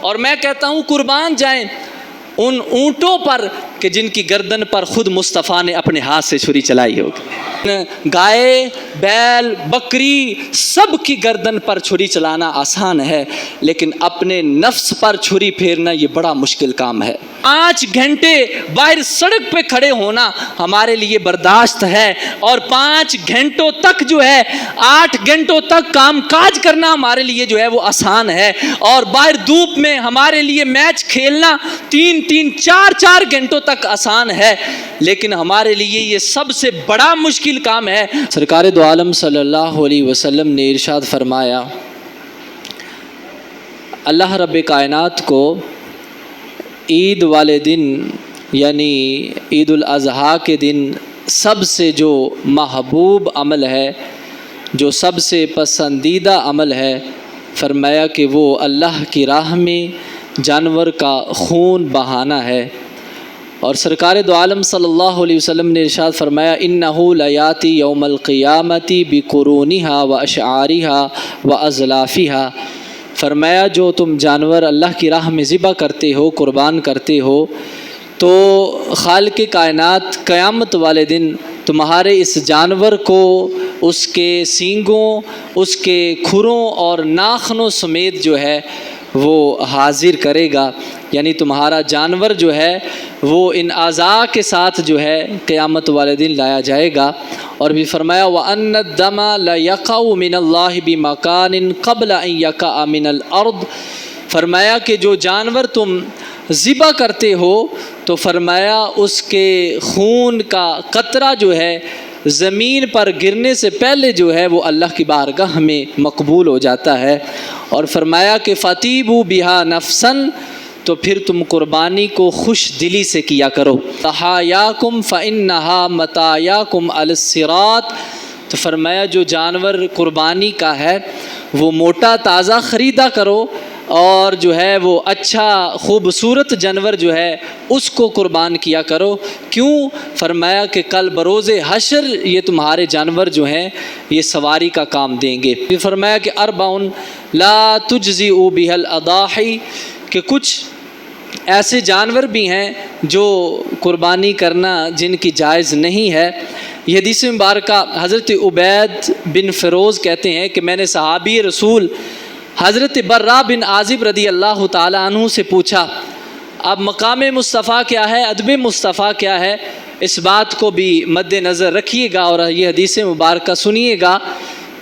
اور میں کہتا ہوں قربان جائیں ان اونٹوں پر کہ جن کی گردن پر خود مصطفیٰ نے اپنے ہاتھ سے چھری چلائی ہوگی۔ گائے، بیل، بکری سب کی گردن پر چھری چلانا آسان ہے، لیکن اپنے نفس پر چھری پھیرنا یہ بڑا مشکل کام ہے۔ 5 گھنٹے باہر سڑک پہ کھڑے ہونا ہمارے لیے برداشت ہے، اور 5 گھنٹوں تک جو ہے 8 گھنٹوں تک کام کاج کرنا ہمارے لیے جو ہے وہ آسان ہے، اور باہر دھوپ میں ہمارے لیے میچ کھیلنا 3 4 گھنٹوں تک آسان ہے، لیکن ہمارے لیے یہ سب سے بڑا مشکل کام ہے۔ سرکار دو عالم صلی اللہ علیہ وسلم نے ارشاد فرمایا، اللہ رب کائنات کو عید والے دن یعنی عید الاضحیٰ کے دن سب سے جو محبوب عمل ہے، جو سب سے پسندیدہ عمل ہے، فرمایا کہ وہ اللہ کی راہ میں جانور کا خون بہانا ہے۔ اور سرکار دو عالم صلی اللہ علیہ وسلم نے ارشاد فرمایا، انہ لیاتی یوم القیامت بقرونہا واشعارہا واضلافہا، فرمایا جو تم جانور اللہ کی راہ میں ذبح کرتے ہو، قربان کرتے ہو، تو خالق کائنات قیامت والے دن تمہارے اس جانور کو اس کے سینگوں، اس کے کھروں اور ناخنوں سمیت جو ہے وہ حاضر کرے گا، یعنی تمہارا جانور جو ہے وہ ان اعضاء کے ساتھ جو ہے قیامت والے دن لایا جائے گا۔ اور بھی فرمایا وَأَنَّ الدَّمَ لَيَقَعُ مِنَ اللَّهِ بِمَكَانٍ قَبْلَ أَن يَقَعَ مِنَ الْأَرْضِ، فرمایا کہ جو جانور تم ذبح کرتے ہو تو فرمایا اس کے خون کا قطرہ جو ہے زمین پر گرنے سے پہلے جو ہے وہ اللہ کی بارگاہ میں مقبول ہو جاتا ہے۔ اور فرمایا کہ فَتِیبُوا بِهَا نَفْسًا، تو پھر تم قربانی کو خوش دلی سے کیا کرو۔ تحایاکم فإنہا متایاکم علی الصراط، تو فرمایا جو جانور قربانی کا ہے وہ موٹا تازہ خریدا کرو، اور جو ہے وہ اچھا خوبصورت جانور جو ہے اس کو قربان کیا کرو۔ کیوں؟ فرمایا کہ کل بروز حشر یہ تمہارے جانور جو ہیں یہ سواری کا کام دیں گے۔ پھر فرمایا کہ اربعن لا تجزئ بها الاضاحی، کہ کچھ ایسے جانور بھی ہیں جو قربانی کرنا جن کی جائز نہیں ہے۔ یہ حدیث مبارکہ حضرت عبید بن فیروز کہتے ہیں کہ میں نے صحابی رسول حضرت برا بن عازب رضی اللہ تعالیٰ عنہ سے پوچھا، اب مقام مصطفیٰ کیا ہے، ادب مصطفیٰ کیا ہے، اس بات کو بھی مد نظر رکھیے گا اور یہ حدیث مبارکہ سنیے گا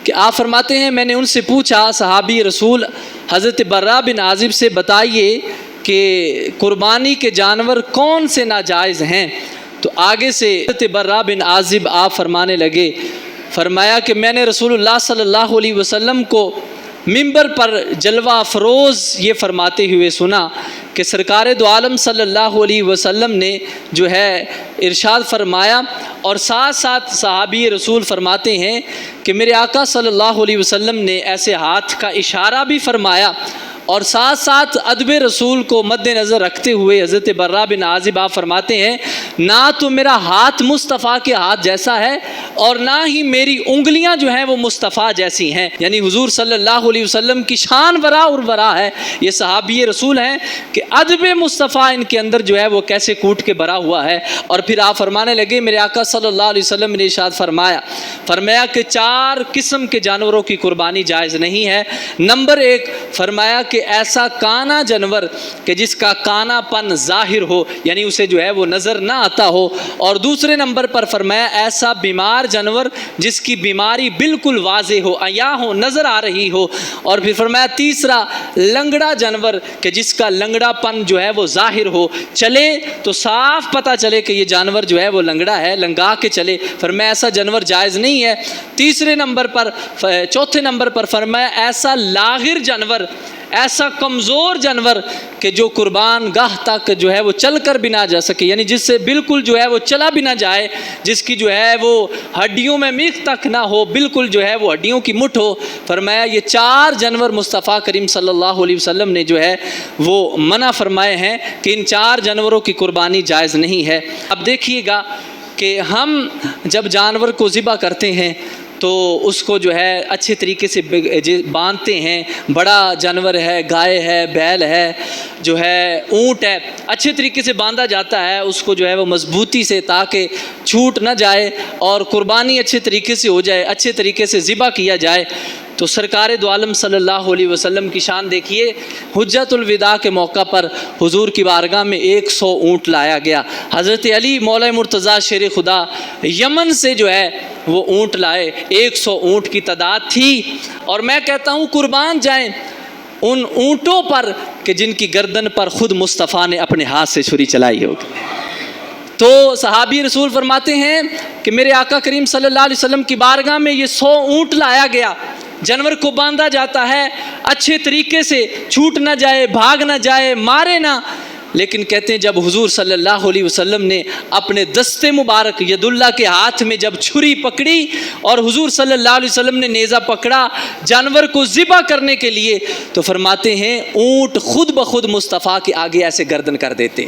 کہ آپ فرماتے ہیں میں نے ان سے پوچھا صحابی رسول حضرت برا بن عازب سے، بتائیے کہ قربانی کے جانور کون سے ناجائز ہیں؟ تو آگے سے حضرت برا بن عازب آپ فرمانے لگے، فرمایا کہ میں نے رسول اللہ صلی اللہ علیہ وسلم کو ممبر پر جلوہ افروز یہ فرماتے ہوئے سنا کہ سرکار دو عالم صلی اللہ علیہ وسلم نے جو ہے ارشاد فرمایا، اور ساتھ ساتھ صحابی رسول فرماتے ہیں کہ میرے آقا صلی اللہ علیہ وسلم نے ایسے ہاتھ کا اشارہ بھی فرمایا، اور ساتھ ساتھ ادب رسول کو مد نظر رکھتے ہوئے حضرت برا بن عازب آپ فرماتے ہیں نہ تو میرا ہاتھ مصطفیٰ کے ہاتھ جیسا ہے اور نہ ہی میری انگلیاں جو ہیں وہ مصطفیٰ جیسی ہیں، یعنی حضور صلی اللہ علیہ وسلم کی شان ورا اور ورا ہے۔ یہ صحابی رسول ہیں کہ ادب مصطفیٰ ان کے اندر جو ہے وہ کیسے کوٹ کے بھرا ہوا ہے۔ اور پھر آپ فرمانے لگے میرے آقا صلی اللہ علیہ وسلم نے ارشاد فرمایا کہ 4 قسم کے جانوروں کی قربانی جائز نہیں ہے۔ نمبر 1 فرمایا کہ ایسا کانا جانور کہ جس کا کانا پن ظاہر ہو، یعنی اسے جو ہے وہ نظر نہ آتا ہو، اور دوسرے نمبر پر فرمایا ایسا بیمار جانور جس کی بیماری بالکل واضح ہو، عیاں ہو، نظر آ رہی ہو، اور پھر فرمایا تیسرا لنگڑا جانور کہ جس کا لنگڑا پن جو ہے وہ ظاہر ہو، چلے تو صاف پتہ چلے کہ یہ جانور جو ہے وہ لنگڑا ہے، لنگا کے چلے، فرمایا ایسا جانور جائز نہیں ہے۔ چوتھے نمبر پر فرمایا ایسا لاغر جانور، ایسا کمزور جانور کہ جو قربان گاہ تک جو ہے وہ چل کر بھی نہ جا سکے، یعنی جس سے بالکل جو ہے وہ چلا بھی نہ جائے، جس کی جو ہے وہ ہڈیوں میں میخ تک نہ ہو، بالکل جو ہے وہ ہڈیوں کی مٹھ ہو۔ فرمایا یہ 4 جانور مصطفیٰ کریم صلی اللہ علیہ وسلم نے جو ہے وہ منع فرمائے ہیں کہ ان 4 جانوروں کی قربانی جائز نہیں ہے۔ اب دیکھیے گا کہ ہم جب جانور کو ذبح کرتے ہیں تو اس کو جو ہے اچھے طریقے سے باندھتے ہیں. بڑا جانور ہے، گائے ہے، بیل ہے، جو ہے اونٹ ہے، اچھے طریقے سے باندھا جاتا ہے اس کو جو ہے وہ مضبوطی سے، تاکہ چھوٹ نہ جائے اور قربانی اچھے طریقے سے ہو جائے، اچھے طریقے سے ذبح کیا جائے. تو سرکار دو عالم صلی اللہ علیہ وسلم کی شان دیکھیے. حجت الوداع کے موقع پر حضور کی بارگاہ میں 100 اونٹ لایا گیا. حضرت علی مولا مرتضیٰ شیر خدا یمن سے جو ہے وہ اونٹ لائے. 100 اونٹ کی تعداد تھی. اور میں کہتا ہوں قربان جائیں ان اونٹوں پر کہ جن کی گردن پر خود مصطفیٰ نے اپنے ہاتھ سے چھری چلائی ہوگی. تو صحابی رسول فرماتے ہیں کہ میرے آقا کریم صلی اللہ علیہ وسلم کی بارگاہ میں یہ 100 اونٹ لایا گیا. جانور کو باندھا جاتا ہے اچھے طریقے سے، چھوٹ نہ جائے، بھاگ نہ جائے، مارے نہ. لیکن کہتے ہیں جب حضور صلی اللہ علیہ وسلم نے اپنے دست مبارک ید اللہ کے ہاتھ میں جب چھری پکڑی اور حضور صلی اللہ علیہ وسلم نے نیزہ پکڑا جانور کو ذبح کرنے کے لیے، تو فرماتے ہیں اونٹ خود بخود مصطفیٰ کے آگے ایسے گردن کر دیتے.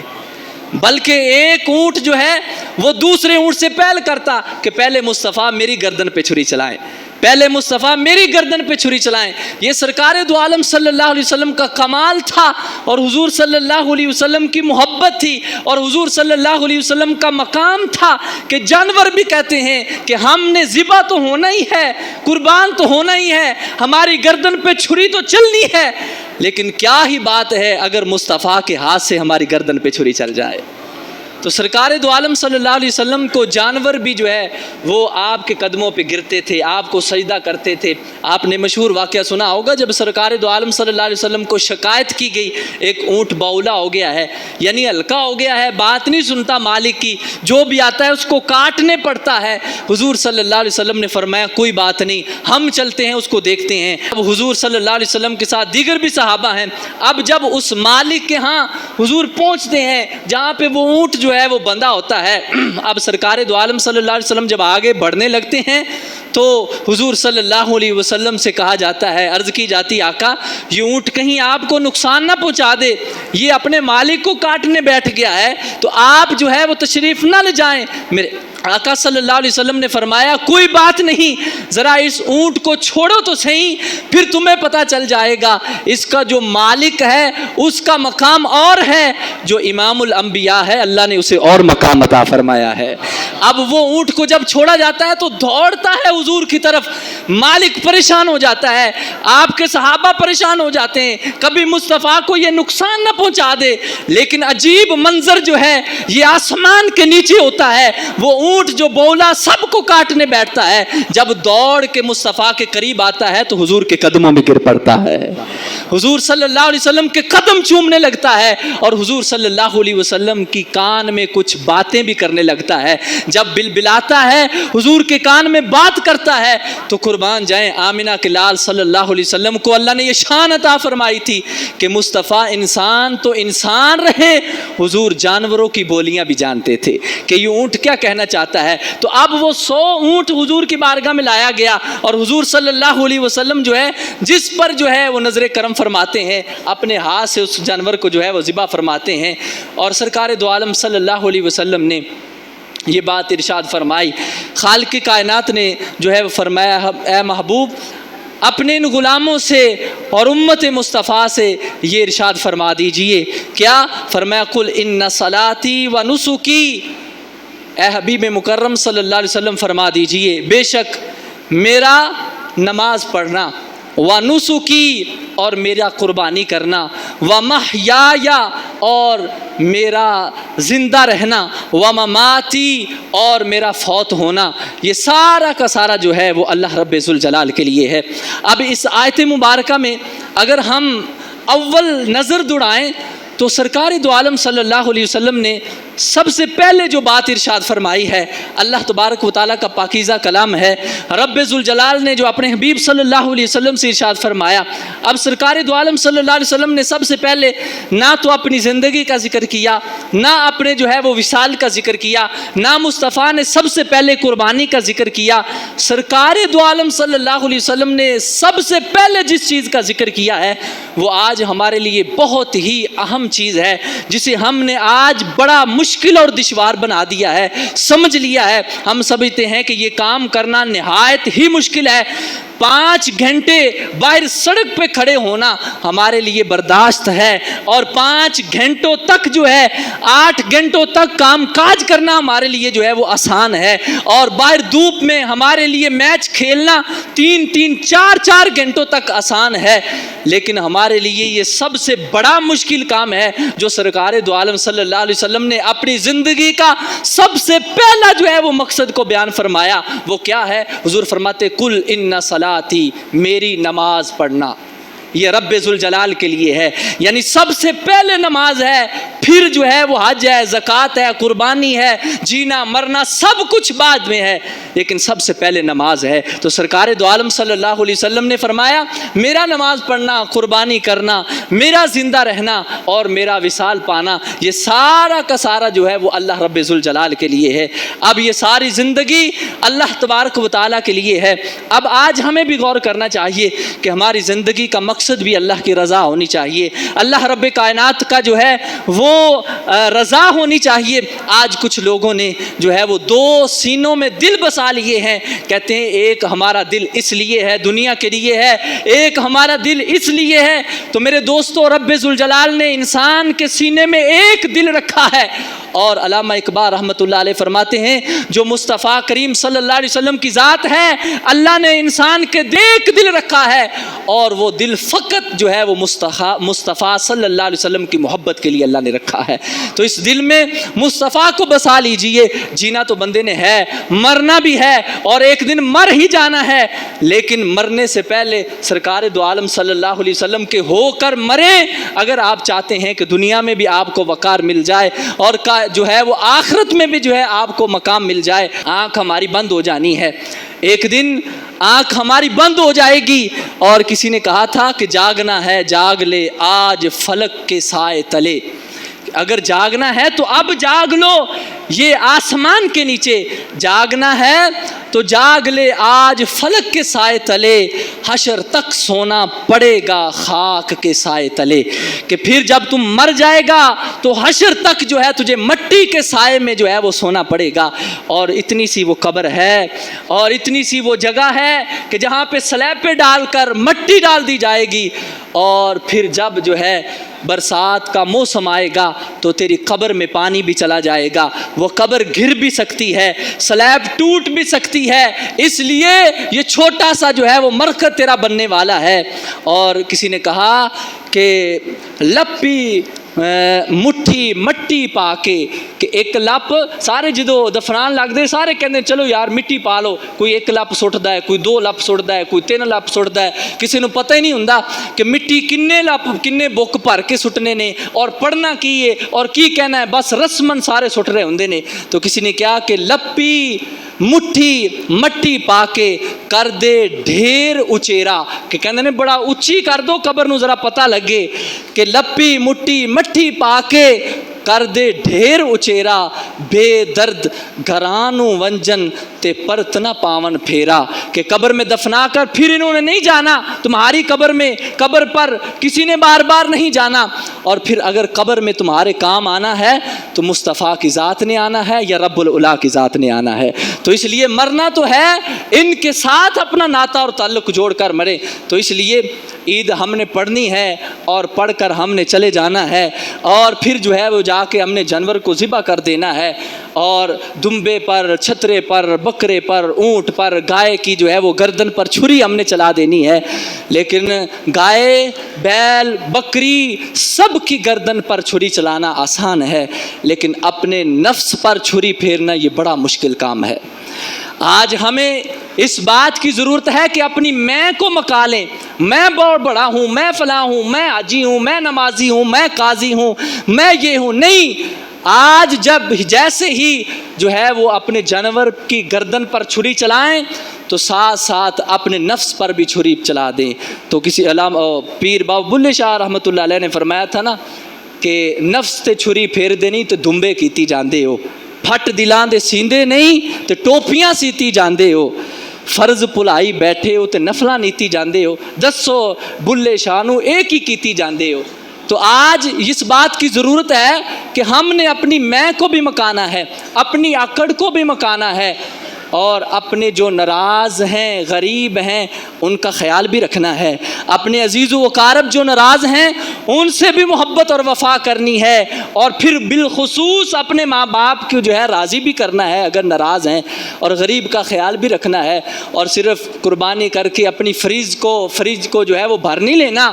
بلکہ ایک اونٹ جو ہے وہ دوسرے اونٹ سے پہل کرتا کہ پہلے مصطفیٰ میری گردن پہ چھری چلائیں، پہلے مصطفیٰ میری گردن پہ چھری چلائیں. یہ سرکار دو عالم صلی اللہ علیہ وسلم کا کمال تھا اور حضور صلی اللہ علیہ وسلم کی محبت تھی اور حضور صلی اللہ علیہ وسلم کا مقام تھا کہ جانور بھی کہتے ہیں کہ ہم نے ذبح تو ہونا ہی ہے، قربان تو ہونا ہی ہے، ہماری گردن پہ چھری تو چلنی ہے. لیکن کیا ہی بات ہے اگر مصطفیٰ کے ہاتھ سے ہماری گردن پہ چھری چل جائے. تو سرکار دو عالم صلی اللہ علیہ وسلم کو جانور بھی جو ہے وہ آپ کے قدموں پہ گرتے تھے، آپ کو سجدہ کرتے تھے. آپ نے مشہور واقعہ سنا ہوگا جب سرکار دو عالم صلی اللہ علیہ وسلم کو شکایت کی گئی ایک اونٹ بولا ہو گیا ہے، یعنی ہلکا ہو گیا ہے، بات نہیں سنتا مالک کی، جو بھی آتا ہے اس کو کاٹنے پڑتا ہے. حضور صلی اللہ علیہ وسلم نے فرمایا کوئی بات نہیں، ہم چلتے ہیں اس کو دیکھتے ہیں. اب حضور صلی اللہ علیہ وسلم کے ساتھ دیگر بھی صحابہ ہیں. اب جب اس مالک کے ہاں حضور پہنچتے ہیں جہاں پہ وہ اونٹ جو ہے وہ بندہ ہوتا ہے، اب سرکار دو عالم صلی اللہ علیہ وسلم جب آگے بڑھنے لگتے ہیں تو حضور صلی اللہ علیہ وسلم سے کہا جاتا ہے، عرض کی جاتی آقا یہ اونٹ کہیں آپ کو نقصان نہ پہنچا دے، یہ اپنے مالک کو کاٹنے بیٹھ گیا ہے تو آپ جو ہے وہ تشریف نہ لے جائیں. میرے آقا صلی اللہ علیہ وسلم نے فرمایا کوئی بات نہیں، ذرا اس اونٹ کو چھوڑو تو صحیح، پھر تمہیں پتہ چل جائے گا اس کا جو مالک ہے اس کا مقام اور ہے، جو امام الانبیاء ہے اللہ نے اسے اور مقام عطا فرمایا ہے. اب وہ اونٹ کو جب چھوڑا جاتا ہے تو دوڑتا ہے حضور کی طرف. مالک پریشان ہو جاتا ہے، آپ کے صحابہ پریشان ہو جاتے ہیں کبھی مصطفیٰ کو یہ نقصان نہ پہنچا دے. لیکن عجیب منظر جو ہے یہ آسمان کے نیچے ہوتا ہے. وہ اونٹ جو بولا سب کو کاٹنے بیٹھتا ہے، جب دوڑ کے مصطفیٰ کے قریب آتا ہے تو حضور کے قدموں میں گر پڑتا ہے، حضور صلی اللہ علیہ وسلم کے قدم چومنے لگتا ہے اور حضور صلی اللہ علیہ وسلم کی کان میں کچھ باتیں بھی کرنے لگتا ہے. جب بلبلاتا ہے حضور کے کان میں بات کرتا ہے تو قربان جائیں آمنہ کے لال صلی اللہ علیہ وسلم کو اللہ نے یہ شان عطا فرمائی تھی کہ مصطفیٰ انسان تو انسان رہے، حضور جانوروں کی بولیاں بھی جانتے تھے کہ یہ اونٹ کیا کہنا چاہتا ہے. تو اب وہ 100 اونٹ حضور کی بارگاہ میں لایا گیا اور حضور صلی اللہ علیہ وسلم جو ہے جس پر جو ہے وہ نظر کرم فرماتے ہیں، اپنے ہاتھ سے اس جانور کو جو ہے وہ ذبح فرماتے ہیں. اور سرکار دو عالم صلی اللہ علیہ وسلم نے یہ بات ارشاد فرمائی، خالق کائنات نے جو ہے وہ فرمایا اے محبوب اپنے ان غلاموں سے اور امت مصطفیٰ سے یہ ارشاد فرما دیجئے. کیا فرمایا قل ان صلاتی و نسکی، اے حبیب مکرم صلی اللہ علیہ وسلم فرما دیجئے بے شک میرا نماز پڑھنا، و نسکی اور میرا قربانی کرنا، و محیایا اور میرا زندہ رہنا، و مماتی اور میرا فوت ہونا، یہ سارا کا سارا جو ہے وہ اللہ رب ذوالجلال کے لیے ہے. اب اس آیت مبارکہ میں اگر ہم اول نظر دوڑائیں تو سرکار دو عالم صلی اللہ علیہ وسلم نے سب سے پہلے جو بات ارشاد فرمائی ہے، اللہ تبارک و تعالیٰ کا پاکیزہ کلام ہے، رب ذوالجلال نے جو اپنے حبیب صلی اللہ علیہ وسلم سے ارشاد فرمایا. اب سرکار دو عالم صلی اللہ علیہ وسلم نے سب سے پہلے نہ تو اپنی زندگی کا ذکر کیا، نہ اپنے جو ہے وہ وصال کا ذکر کیا، نہ مصطفیٰ نے سب سے پہلے قربانی کا ذکر کیا. سرکار دو عالم صلی اللہ علیہ وسلم نے سب سے پہلے جس چیز کا ذکر کیا ہے وہ آج ہمارے لیے بہت ہی اہم چیز ہے، جسے ہم نے آج بڑا مشکل اور دشوار بنا دیا ہے، سمجھ لیا ہے۔ ہم سمجھتے ہیں کہ یہ کام کرنا نہایت ہی مشکل ہے۔ 5 گھنٹے باہر سڑک پہ کھڑے ہونا ہمارے لیے برداشت ہے، اور 5 گھنٹوں تک جو ہے 8 گھنٹوں تک کام کاج کرنا ہمارے لیے جو ہے وہ آسان ہے، اور باہر دھوپ میں ہمارے لیے میچ کھیلنا 3-4 گھنٹوں تک آسان ہے۔ لیکن ہمارے لیے یہ سب سے بڑا مشکل کام ہے جو سرکار دو عالم صلی اللہ علیہ وسلم نے اپنی زندگی کا سب سے پہلا جو ہے وہ مقصد کو بیان فرمایا۔ وہ کیا ہے؟ حضور فرماتے کل ان صلاتی، میری نماز پڑھنا یہ رب ذوالجلال کے لیے ہے، یعنی سب سے پہلے نماز ہے، پھر جو ہے وہ حج ہے، زکوٰۃ ہے، قربانی ہے، جینا مرنا سب کچھ بعد میں ہے، لیکن سب سے پہلے نماز ہے۔ تو سرکار دو عالم صلی اللہ علیہ وسلم نے فرمایا میرا نماز پڑھنا، قربانی کرنا، میرا زندہ رہنا اور میرا وصال پانا، یہ سارا کا سارا جو ہے وہ اللہ رب ذوالجلال کے لیے ہے۔ اب یہ ساری زندگی اللہ تبارک و تعالیٰ کے لیے ہے۔ اب آج ہمیں بھی غور کرنا چاہیے کہ ہماری زندگی کا مقصد بھی اللہ کی رضا ہونی چاہیے، اللہ رب کائنات کا جو ہے وہ رضا ہونی چاہیے۔ آج کچھ لوگوں نے جو ہے وہ 2 سینوں میں دل بسا لیے ہیں، کہتے ہیں ایک ہمارا دل اس لیے ہے، دنیا کے لیے ہے، ایک ہمارا دل اس لیے ہے۔ تو میرے دوستو، رب ذوالجلال نے انسان کے سینے میں ایک دل رکھا ہے، اور علامہ اقبال رحمۃ اللہ علیہ فرماتے ہیں جو مصطفیٰ کریم صلی اللہ علیہ وسلم کی ذات ہے، اللہ نے انسان کے ایک دل رکھا ہے، اور وہ دل فقط جو ہے وہ مصطفیٰ صلی اللہ علیہ وسلم کی محبت کے لیے اللہ نے رکھا ہے۔ تو اس دل میں مصطفیٰ کو بسا لیجئے۔ جینا تو بندے نے ہے، مرنا بھی ہے، اور ایک دن مر ہی جانا ہے، لیکن مرنے سے پہلے سرکار دو عالم صلی اللہ علیہ وسلم کے ہو کر مریں۔ اگر آپ چاہتے ہیں کہ دنیا میں بھی آپ کو وقار مل جائے اور جو ہے وہ آخرت میں بھی جو ہے آپ کو مقام مل جائے، آنکھ ہماری بند ہو جانی ہے۔ ایک دن آنکھ ہماری بند ہو جائے گی، اور کسی نے کہا تھا کہ جاگنا ہے جاگ لے آج فلک کے سائے تلے۔ اگر جاگنا ہے تو اب جاگ لو، یہ آسمان کے نیچے جاگنا ہے تو جاگ لے آج فلک کے سائے تلے، حشر تک سونا پڑے گا خاک کے سائے تلے۔ کہ پھر جب تم مر جائے گا تو حشر تک جو ہے تجھے مٹی کے سائے میں جو ہے وہ سونا پڑے گا، اور اتنی سی وہ قبر ہے، اور اتنی سی وہ جگہ ہے کہ جہاں پہ سلیب پہ ڈال کر مٹی ڈال دی جائے گی، اور پھر جب جو ہے برسات کا موسم آئے گا تو تیری قبر میں پانی بھی چلا جائے گا، وہ قبر گر بھی سکتی ہے، سلیب ٹوٹ بھی سکتی ہے، اس لیے یہ چھوٹا سا جو ہے وہ مرکز تیرا بننے والا ہے۔ اور کسی نے کہا کہ لپی مٹھی مٹی پا کے، کہ ایک لپ سارے جدو دفنان لگ دے سارے کہندے چلو یار مٹی پا لو، کوئی 1 لپ سٹدا ہے، کوئی 2 لپ سٹدا ہے، کوئی 3 لپ سٹدا ہے، کسی نو پتہ ہی نہیں ہوندا کہ مٹی کنے لپ کنے بک بھر کے سٹنے نے اور پڑھنا کی ہے اور کی کہنا ہے، بس رسمن سارے سٹ رہے ہوندے نے۔ تو کسی نے کہا کہ لپی مٹھی مٹی پا کے کر دے ڈھیر اچیرا، کہ کہندے نے بڑا اچھی کر دو قبر نو ذرا پتہ لگے، کہ لپی مٹی مٹھی پا کے کر دے ڈھیر اچیرا، بے درد گھرانو ونجن تے پرت نہ پاون پھیرا۔ کہ قبر میں دفنا کر پھر انہوں نے نہیں جانا تمہاری قبر میں، قبر پر کسی نے بار بار نہیں جانا، اور پھر اگر قبر میں تمہارے کام آنا ہے تو مصطفیٰ کی ذات نے آنا ہے یا رب العلا کی ذات نے آنا ہے۔ تو اس لیے مرنا تو ہے، ان کے ساتھ اپنا ناتا اور تعلق جوڑ کر مرے۔ تو اس لیے عید ہم نے پڑھنی ہے، اور پڑھ کر ہم نے چلے جانا ہے، اور پھر جو ہے وہ جا کے ہم نے جانور کو ذبح کر دینا ہے، اور دمبے پر، چھترے پر، بکرے پر، اونٹ پر، گائے کی جو ہے وہ گردن پر چھری ہم نے چلا دینی ہے۔ لیکن گائے، بیل، بکری سب کی گردن پر چھری چلانا آسان ہے، لیکن اپنے نفس پر چھری پھیرنا یہ بڑا مشکل کام ہے۔ آج ہمیں اس بات کی ضرورت ہے کہ اپنی میں کو مکا لیں، میں بہت بڑا ہوں، میں فلاں ہوں، میں حاجی ہوں، میں نمازی ہوں، میں قاضی ہوں، میں یہ ہوں۔ نہیں، آج جب جیسے ہی جو ہے وہ اپنے جانور کی گردن پر چھری چلائیں تو ساتھ ساتھ اپنے نفس پر بھی چھری چلا دیں۔ تو کسی علامہ پیر بابا بلے شاہ رحمۃ اللہ علیہ نے فرمایا تھا نا کہ نفس تے چھری پھیر دینی تو دمبے کیتی جاندے ہو، پھٹ دلاں دے سیندے نہیں تے ٹوپیاں سیتی جاندے ہو، فرض بھلائی بیٹھے ہو تے نفلاں نیتی جاندے ہو، دسو بلے شاہ نو ایک ہی کیتی جاندے ہو۔ تو آج اس بات کی ضرورت ہے کہ ہم نے اپنی میں کو بھی مکانا ہے، اپنی اکڑ کو بھی مکانا ہے، اور اپنے جو ناراض ہیں، غریب ہیں، ان کا خیال بھی رکھنا ہے، اپنے عزیز و اقارب جو ناراض ہیں ان سے بھی محبت اور وفا کرنی ہے، اور پھر بالخصوص اپنے ماں باپ کو جو ہے راضی بھی کرنا ہے اگر ناراض ہیں، اور غریب کا خیال بھی رکھنا ہے، اور صرف قربانی کر کے اپنی فریج کو جو ہے وہ بھر نہیں لینا،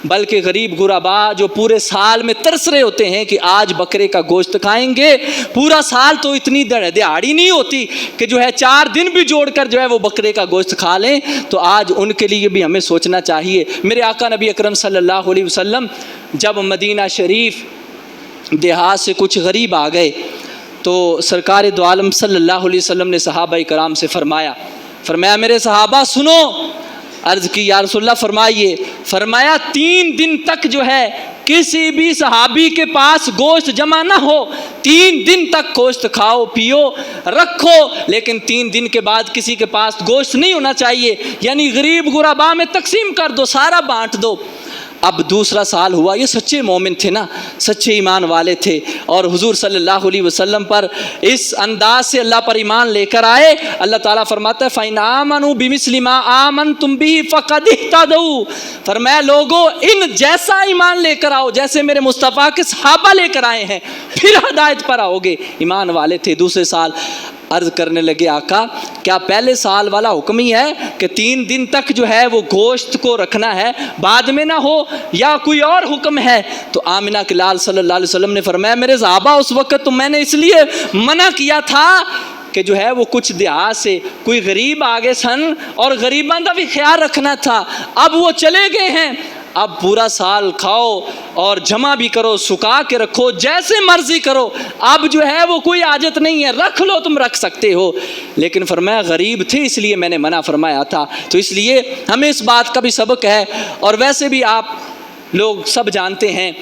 بلکہ غریب غربا جو پورے سال میں ترس رہے ہوتے ہیں کہ آج بکرے کا گوشت کھائیں گے، پورا سال تو اتنی دہاڑی نہیں ہوتی کہ جو ہے 4 دن بھی جوڑ کر جو ہے وہ بکرے کا گوشت کھا لیں، تو آج ان کے لیے بھی ہمیں سوچنا چاہیے۔ میرے آقا نبی اکرم صلی اللہ علیہ وسلم جب مدینہ شریف دیہات سے کچھ غریب آ گئے تو سرکار دو عالم صلی اللہ علیہ وسلم نے صحابہ کرام سے فرمایا میرے صحابہ سنو۔ عرض کی یا رسول اللہ فرمائیے۔ فرمایا 3 دن تک جو ہے کسی بھی صحابی کے پاس گوشت جمع نہ ہو، 3 دن تک گوشت کھاؤ پیو رکھو، لیکن 3 دن کے بعد کسی کے پاس گوشت نہیں ہونا چاہیے، یعنی غریب غربا میں تقسیم کر دو، سارا بانٹ دو۔ اب دوسرا سال ہوا، یہ سچے مومن تھے نا، سچے ایمان والے تھے، اور حضور صلی اللہ علیہ وسلم پر اس انداز سے اللہ پر ایمان لے کر آئے۔ اللہ تعالیٰ فرماتا ہے فَإِنْ آمَنُوا بِمِثْلِ مَا آمَنْتُمْ بِهِ فَقَدِ اهْتَدَوْا، فرمایا لوگو ان جیسا ایمان لے کر آؤ جیسے میرے مصطفیٰ کے صحابہ لے کر آئے ہیں، پھر ہدایت پر آؤ گے۔ ایمان والے تھے۔ دوسرے سال عرض کرنے لگے آقا کیا پہلے سال والا حکم ہی ہے کہ 3 دن تک جو ہے وہ گوشت کو رکھنا ہے، بعد میں نہ ہو، یا کوئی اور حکم ہے؟ تو آمنہ کے لال صلی اللہ علیہ وسلم نے فرمایا میرے صحابہ اس وقت تو میں نے اس لیے منع کیا تھا کہ جو ہے وہ کچھ دیہات سے کوئی غریب آگے سن اور غریباں کا بھی خیال رکھنا تھا، اب وہ چلے گئے ہیں، اب پورا سال کھاؤ اور جمع بھی کرو، سکھا کے رکھو، جیسے مرضی کرو، اب جو ہے وہ کوئی حاجت نہیں ہے، رکھ لو، تم رکھ سکتے ہو۔ لیکن فرمایا غریب تھے اس لیے میں نے منع فرمایا تھا۔ تو اس لیے ہمیں اس بات کا بھی سبق ہے، اور ویسے بھی آپ لوگ سب جانتے ہیں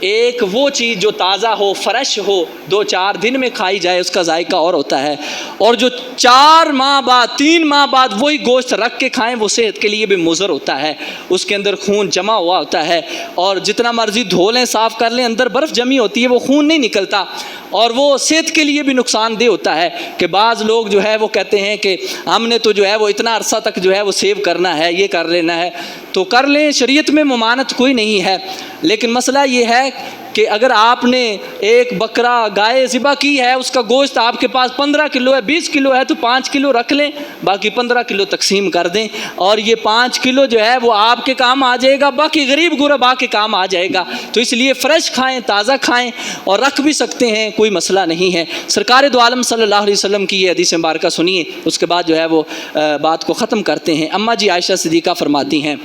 ایک وہ چیز جو تازہ ہو، فریش ہو، 2-4 دن میں کھائی جائے اس کا ذائقہ اور ہوتا ہے، اور جو 4 ماہ بعد 3 ماہ بعد وہی گوشت رکھ کے کھائیں وہ صحت کے لیے بھی مضر ہوتا ہے، اس کے اندر خون جمع ہوا ہوتا ہے، اور جتنا مرضی دھو لیں صاف کر لیں اندر برف جمی ہوتی ہے، وہ خون نہیں نکلتا، اور وہ صحت کے لیے بھی نقصان دہ ہوتا ہے۔ کہ بعض لوگ جو ہے وہ کہتے ہیں کہ ہم نے تو جو ہے وہ اتنا عرصہ تک جو ہے وہ سیو کرنا ہے، یہ کر لینا ہے، تو کر لیں، شریعت میں ممانعت کوئی نہیں ہے، لیکن مسئلہ یہ ہے کہ اگر آپ نے ایک بکرا گائے ذبح کی ہے، اس کا گوشت آپ کے پاس 15 کلو ہے، 20 کلو ہے، تو 5 کلو رکھ لیں، باقی 15 کلو تقسیم کر دیں، اور یہ 5 کلو جو ہے وہ آپ کے کام آ جائے گا، باقی غریب غربا کے کام آ جائے گا۔ تو اس لیے فریش کھائیں، تازہ کھائیں، اور رکھ بھی سکتے ہیں، کوئی مسئلہ نہیں ہے۔ سرکار دو عالم صلی اللہ علیہ وسلم کی یہ حدیث مبارکہ سنیے، اس کے بعد جو ہے وہ بات کو ختم کرتے ہیں۔ اماں جی عائشہ صدیقہ فرماتی ہیں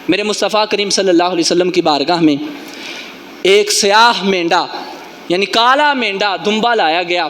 میرے مصطفیٰ کریم صلی اللہ علیہ وسلم کی بارگاہ میں ایک سیاہ مینڈا یعنی کالا مینڈا دمبا لایا گیا،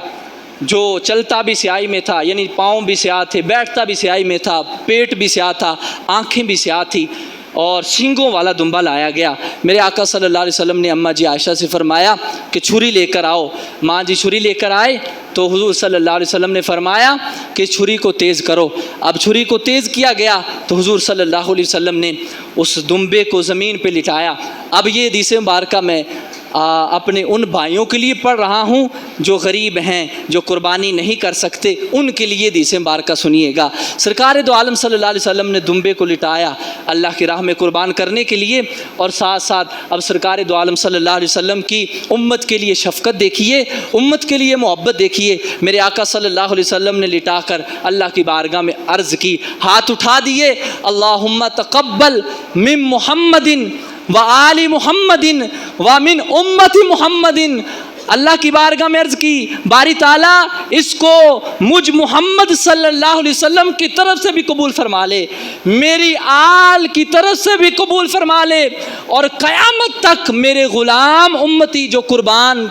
جو چلتا بھی سیاہی میں تھا، یعنی پاؤں بھی سیاہ تھے، بیٹھتا بھی سیاہی میں تھا، پیٹ بھی سیاہ تھا، آنکھیں بھی سیاہ تھی، اور سینگوں والا دمبا لایا گیا۔ میرے آقا صلی اللہ علیہ وسلم نے اماں جی عائشہ سے فرمایا کہ چھری لے کر آؤ۔ ماں جی چھری لے کر آئے تو حضور صلی اللہ علیہ وسلم نے فرمایا کہ چھری کو تیز کرو۔ اب چھری کو تیز کیا گیا تو حضور صلی اللہ علیہ وسلم نے اس دمبے کو زمین پہ لٹایا۔ اب یہ حدیث مبارکہ میں اپنے ان بھائیوں کے لیے پڑھ رہا ہوں جو غریب ہیں، جو قربانی نہیں کر سکتے، ان کے لیے حدیث مبارکہ سنیے گا۔ سرکار دو عالم صلی اللہ علیہ وسلم نے دمبے کو لٹایا اللہ کی راہ میں قربان کرنے کے لیے، اور ساتھ ساتھ اب سرکار دو عالم صلی اللہ علیہ وسلم کی امت کے لیے شفقت دیکھیے، امت کے لیے محبت دیکھیے۔ میرے آقا صلی اللہ علیہ وسلم نے لٹا کر اللہ کی بارگاہ میں عرض کی، ہاتھ اٹھا دیے، اللہم تقبل من محمد وآل محمد ومن امت محمد۔ اللہ کی بارگاہ میں عرض کی، باری تعالیٰ اس کو مجھ محمد صلی اللہ علیہ وسلم کی طرف سے بھی قبول فرما لے، میری آل کی طرف سے بھی قبول فرما لے، اور قیامت تک میرے غلام امتی جو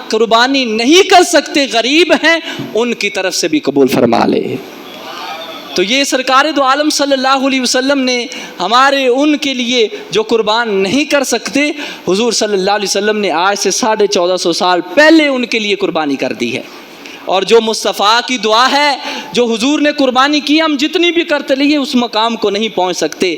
قربانی نہیں کر سکتے، غریب ہیں، ان کی طرف سے بھی قبول فرما لے۔ تو یہ سرکار دو عالم صلی اللہ علیہ وسلم نے ہمارے ان کے لیے جو قربان نہیں کر سکتے، حضور صلی اللہ علیہ وسلم نے آج سے 1450 سال پہلے ان کے لیے قربانی کر دی ہے۔ اور جو مصطفیٰ کی دعا ہے، جو حضور نے قربانی کی، ہم جتنی بھی کرتے لیے اس مقام کو نہیں پہنچ سکتے۔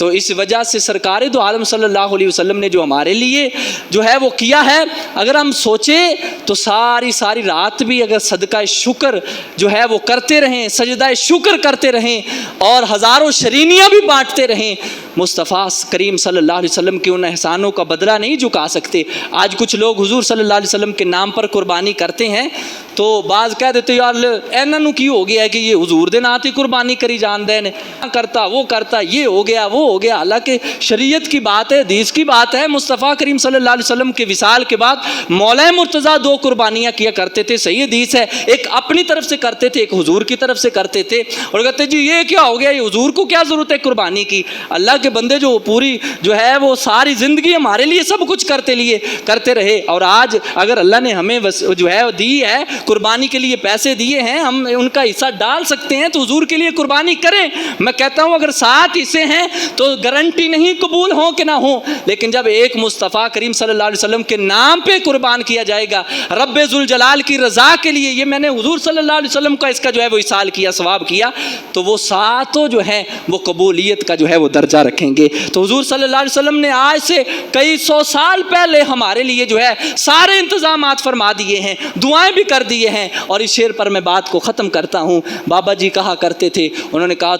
تو اس وجہ سے سرکار دو عالم صلی اللہ علیہ وسلم نے جو ہمارے لیے جو ہے وہ کیا ہے، اگر ہم سوچیں تو ساری رات بھی اگر صدقہ شکر جو ہے وہ کرتے رہیں، سجدہ شکر کرتے رہیں اور ہزاروں شرینیاں بھی بانٹتے رہیں، مصطفیٰ کریم صلی اللہ علیہ وسلم کے ان احسانوں کا بدلہ نہیں چکا سکتے۔ آج کچھ لوگ حضور صلی اللہ علیہ وسلم کے نام پر قربانی کرتے ہیں تو بعض کہہ دیتے یار انہاں نوں کی ہو گیا ہے کہ یہ حضور دے نام تے قربانی کری جان دے نے، کرتا وہ کرتا، یہ ہو گیا وہ ہو گیا۔ حالانکہ شریعت کی بات ہے، حدیث کی بات ہے، مصطفیٰ کریم صلی اللہ علیہ وسلم کے وصال کے بعد مولا مرتضیٰ 2 قربانیاں کیا کرتے تھے، صحیح حدیث ہے، ایک اپنی طرف سے کرتے تھے، ایک حضور کی طرف سے کرتے تھے، اور کہتے جی یہ کیا ہو گیا، یہ حضور کو کیا ضرورت ہے قربانی کی؟ اللہ کے بندے جو پوری جو ہے وہ ساری زندگی ہمارے لیے سب کچھ کرتے رہے، اور آج اگر اللہ نے ہمیں جو ہے دی ہے قربانی کے لیے پیسے دیے ہیں، ہم ان کا حصہ ڈال سکتے ہیں تو حضور کے لیے قربانی کریں۔ میں کہتا ہوں اگر 7 حصے ہیں تو گارنٹی نہیں قبول ہوں کہ نہ ہوں، لیکن جب ایک مصطفیٰ کریم صلی اللہ علیہ وسلم کے نام پہ قربان کیا جائے گا رب ذوالجلال کی رضا کے لیے، یہ میں نے حضور صلی اللہ علیہ وسلم کا اس کا جو ہے وہ اصال کیا، ثواب کیا، تو وہ 7 جو ہیں وہ قبولیت کا جو ہے وہ درجہ رکھیں گے۔ تو حضور صلی اللہ علیہ وسلم نے آج سے کئی 100 سال پہلے ہمارے لیے جو ہے سارے انتظامات فرما دیے ہیں، دعائیں بھی کر دیے ہیں۔ اور اس شعر پر میں بات کو ختم کرتا ہوں۔ بابا جی کہا کرتے تھے، انہوں نے کہا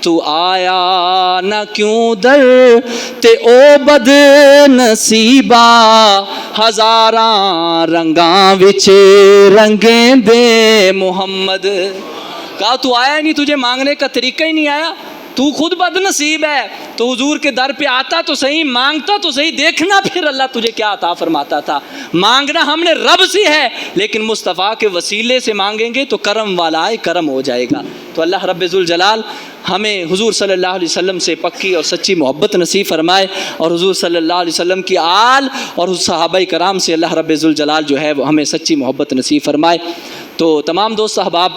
تو آیا نہ کیوں در تے او بد نصیبا، ہزاراں رنگاں وچ رنگیں دے محمد۔ کہا تو آیا نہیں، تجھے مانگنے کا طریقہ ہی نہیں آیا، تو خود بد نصیب ہے، تو حضور کے در پہ آتا تو صحیح، مانگتا تو صحیح، دیکھنا پھر اللہ تجھے کیا عطا فرماتا تھا۔ مانگنا ہم نے رب سے ہے، لیکن مصطفیٰ کے وسیلے سے مانگیں گے تو کرم والا کرم ہو جائے گا۔ تو اللہ رب ذوالجلال ہمیں حضور صلی اللہ علیہ وسلم سے پکی اور سچی محبت نصیب فرمائے، اور حضور صلی اللہ علیہ وسلم کی آل اور صحابہ کرام سے اللہ رب ذوالجلال جو ہے وہ ہمیں سچی محبت نصیب فرمائے۔ تو تمام دوست احباب